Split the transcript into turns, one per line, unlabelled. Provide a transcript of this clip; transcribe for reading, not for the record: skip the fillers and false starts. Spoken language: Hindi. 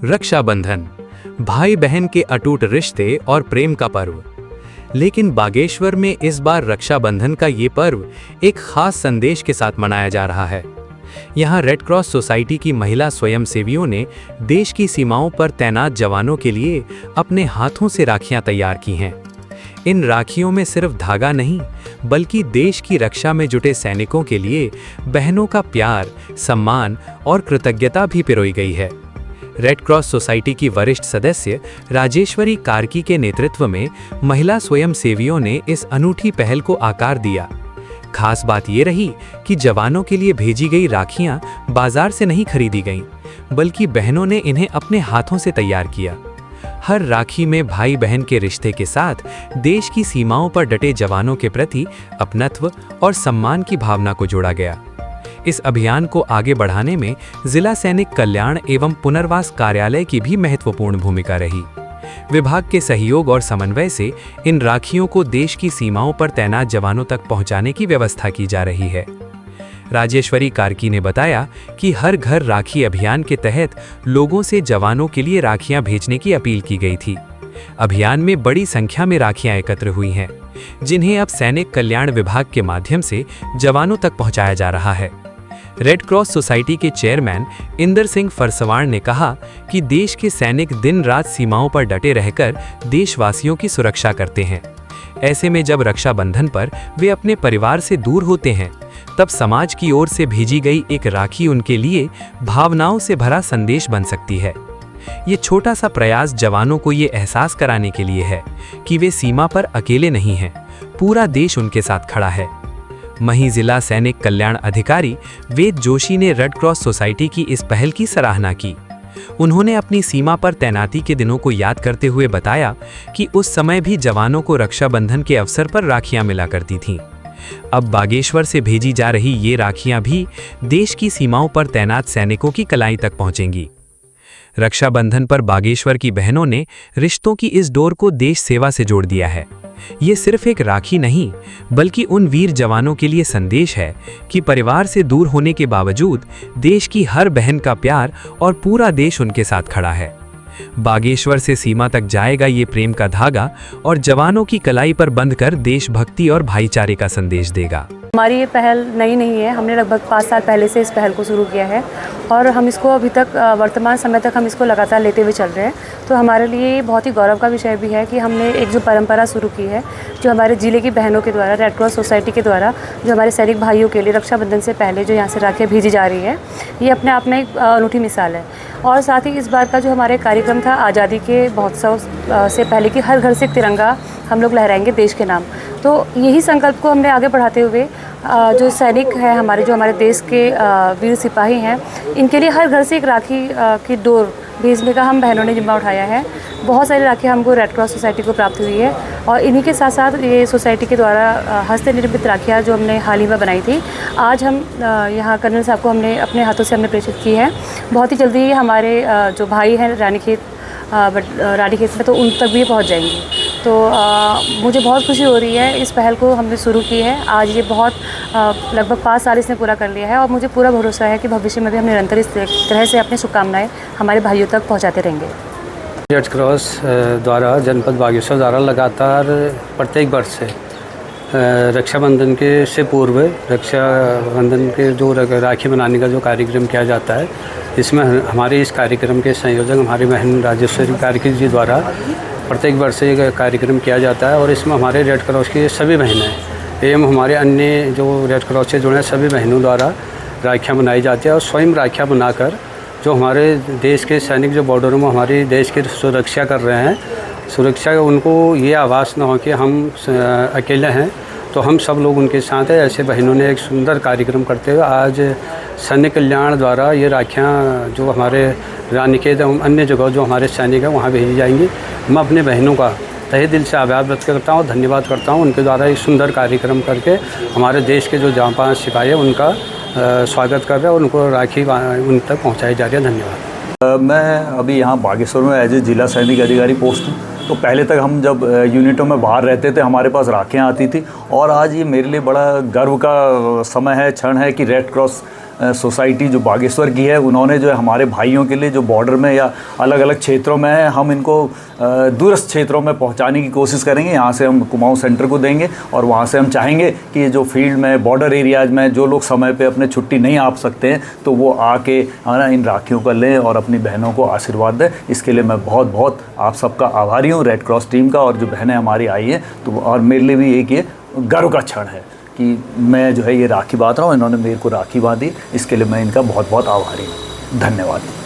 रक्षाबंधन, भाई बहन के अटूट रिश्ते और प्रेम का पर्व। लेकिन बागेश्वर में इस बार रक्षाबंधन का ये पर्व एक खास संदेश के साथ मनाया जा रहा है। यहाँ रेड क्रॉस सोसाइटी की महिला स्वयंसेवियों ने देश की सीमाओं पर तैनात जवानों के लिए अपने हाथों से राखियां तैयार की हैं। इन राखियों में सिर्फ धागा नहीं, बल्कि देश की रक्षा में जुटे सैनिकों के लिए बहनों का प्यार, सम्मान और कृतज्ञता भी पिरोई गई है। रेड क्रॉस सोसाइटी की वरिष्ठ सदस्य राजेश्वरी कार्की के नेतृत्व में महिला स्वयंसेवियों ने इस अनूठी पहल को आकार दिया। खास बात ये रही कि जवानों के लिए भेजी गई राखियां बाजार से नहीं खरीदी गईं, बल्कि बहनों ने इन्हें अपने हाथों से तैयार किया। हर राखी में भाई बहन के रिश्ते के साथ देश की सीमाओं पर डटे जवानों के प्रति अपनत्व और सम्मान की भावना को जोड़ा गया। इस अभियान को आगे बढ़ाने में जिला सैनिक कल्याण एवं पुनर्वास कार्यालय की भी महत्वपूर्ण भूमिका रही। विभाग के सहयोग और समन्वय से इन राखियों को देश की सीमाओं पर तैनात जवानों तक पहुंचाने की व्यवस्था की जा रही है। राजेश्वरी कार्की ने बताया कि हर घर राखी अभियान के तहत लोगों से जवानों के लिए राखियां भेजने की अपील की गई थी। अभियान में बड़ी संख्या में राखियां एकत्र हुई हैं, जिन्हें अब सैनिक कल्याण विभाग के माध्यम से जवानों तक पहुंचाया जा रहा है। रेड क्रॉस सोसाइटी के चेयरमैन इंदर सिंह फरसवाण ने कहा कि देश के सैनिक दिन रात सीमाओं पर डटे रहकर देशवासियों की सुरक्षा करते हैं। ऐसे में जब रक्षाबंधन पर वे अपने परिवार से दूर होते हैं, तब समाज की ओर से भेजी गई एक राखी उनके लिए भावनाओं से भरा संदेश बन सकती है। ये छोटा सा प्रयास जवानों को ये एहसास कराने के लिए है कि वे सीमा पर अकेले नहीं हैं, पूरा देश उनके साथ खड़ा है। वहीं जिला सैनिक कल्याण अधिकारी वेद जोशी ने रेड क्रॉस सोसाइटी की इस पहल की सराहना की। उन्होंने अपनी सीमा पर तैनाती के दिनों को याद करते हुए बताया कि उस समय भी जवानों को रक्षाबंधन के अवसर पर राखियां मिला करती थीं। अब बागेश्वर से भेजी जा रही ये राखियां भी देश की सीमाओं पर तैनात सैनिकों की कलाई तक पहुंचेंगी। रक्षाबंधन पर बागेश्वर की बहनों ने रिश्तों की इस डोर को देश सेवा से जोड़ दिया है। ये सिर्फ एक राखी नहीं, बल्कि उन वीर जवानों के लिए संदेश है कि परिवार से दूर होने के बावजूद देश की हर बहन का प्यार और पूरा देश उनके साथ खड़ा है। बागेश्वर से सीमा तक जाएगा ये प्रेम का धागा और जवानों की कलाई पर बंधकर देशभक्ति और भाईचारे का संदेश देगा।
हमारी ये पहल नई नहीं है, हमने लगभग 5 साल पहले से इस पहल को शुरू किया है और हम इसको अभी तक वर्तमान समय तक हम इसको लगातार लेते हुए चल रहे हैं। तो हमारे लिए बहुत ही गौरव का विषय भी है कि हमने एक जो परंपरा शुरू की है, जो हमारे ज़िले की बहनों के द्वारा, रेड क्रॉस सोसाइटी के द्वारा, जो हमारे सैनिक भाइयों के लिए रक्षाबंधन से पहले जो यहाँ से राखियाँ भेजी जा रही है, ये अपने आप में एक अनूठी मिसाल है। और साथ ही इस बार का जो हमारे कार्यक्रम था आज़ादी के महोत्सव से पहले कि हर घर से तिरंगा हम लोग लहराएंगे देश के नाम, तो यही संकल्प को हमने आगे बढ़ाते हुए जो सैनिक है हमारे, जो हमारे देश के वीर सिपाही हैं, इनके लिए हर घर से एक राखी की डोर भेजने का हम बहनों ने जिम्मा उठाया है। बहुत सारी राखियाँ हमको रेड क्रॉस सोसाइटी को प्राप्त हुई है और इन्हीं के साथ साथ ये सोसाइटी के द्वारा हस्तनिर्मित राखियाँ जो हमने हाल ही में बनाई थी, आज हम यहाँ कर्नल साहब को हमने अपने हाथों से हमने प्रेषित की है। बहुत ही जल्दी हमारे जो भाई हैं रानीखेत में, तो उन तक भी पहुँच जाएंगी। तो मुझे बहुत खुशी हो रही है, इस पहल को हमने शुरू की है आज, ये बहुत लगभग 5 साल इसने पूरा कर लिया है और मुझे पूरा भरोसा है कि भविष्य में भी हम निरंतर इस तरह से अपनी शुभकामनाएं हमारे भाइयों तक पहुंचाते रहेंगे।
रेड क्रॉस द्वारा जनपद बागेश्वर द्वारा लगातार प्रत्येक वर्ष से रक्षाबंधन के से पूर्व रक्षाबंधन के जो राखी बनाने का जो कार्यक्रम किया जाता है, इसमें हमारे इस कार्यक्रम के संयोजक हमारी बहन राजेश्वरी कार्की जी द्वारा प्रत्येक वर्ष ये कार्यक्रम किया जाता है और इसमें हमारे रेड क्रॉस की सभी बहनें एवं हमारे अन्य जो रेड क्रॉस से जुड़े सभी बहनों द्वारा राखियाँ बनाई जाती है और स्वयं राखियाँ बनाकर जो हमारे देश के सैनिक जो बॉर्डरों में हमारी देश की सुरक्षा कर रहे हैं, सुरक्षा उनको ये आभास न हो कि हम अकेले हैं, तो हम सब लोग उनके साथ हैं। ऐसे बहनों ने एक सुंदर कार्यक्रम करते हुए आज सैनिक कल्याण द्वारा ये राखियाँ जो हमारे रानीखेत एवं अन्य जगह जो हमारे सैनिक हैं वहाँ भेजी जाएंगी। मैं अपने बहनों का तहे दिल से आभार व्यक्त करता हूँ, धन्यवाद करता हूँ। उनके द्वारा एक सुंदर कार्यक्रम करके हमारे देश के जो जांबाज सिपाही हैं उनका स्वागत कर रहे हैं और उनको राखी उन तक पहुँचाई जा रही है। धन्यवाद।
मैं अभी यहाँ बागेश्वर में एज ए जिला सैनिक अधिकारी पोस्ट हूँ। तो पहले तक हम जब यूनिटों में बाहर रहते थे हमारे पास राखियाँ आती थी और आज ये मेरे लिए बड़ा गर्व का समय है, क्षण है कि रेड क्रॉस सोसाइटी जो बागेश्वर की है, उन्होंने जो है हमारे भाइयों के लिए जो बॉर्डर में या अलग अलग क्षेत्रों में है, हम इनको दूरस्थ क्षेत्रों में पहुंचाने की कोशिश करेंगे। यहाँ से हम कुमाऊं सेंटर को देंगे और वहाँ से हम चाहेंगे कि जो फील्ड में बॉर्डर एरियाज़ में जो लोग समय पे अपने छुट्टी नहीं आ सकते हैं, तो वो आके है ना इन राखियों को लें और अपनी बहनों को आशीर्वाद दें। इसके लिए मैं बहुत बहुत आप सबका आभारी हूँ, रेड क्रॉस टीम का, और जो बहनें हमारी आई हैं। तो और मेरे लिए भी एक ये गर्व का क्षण है कि मैं जो है ये राखी बांध रहा हूँ, इन्होंने मेरे को राखी बांधी, इसके लिए मैं इनका बहुत बहुत आभारी हूँ। धन्यवाद।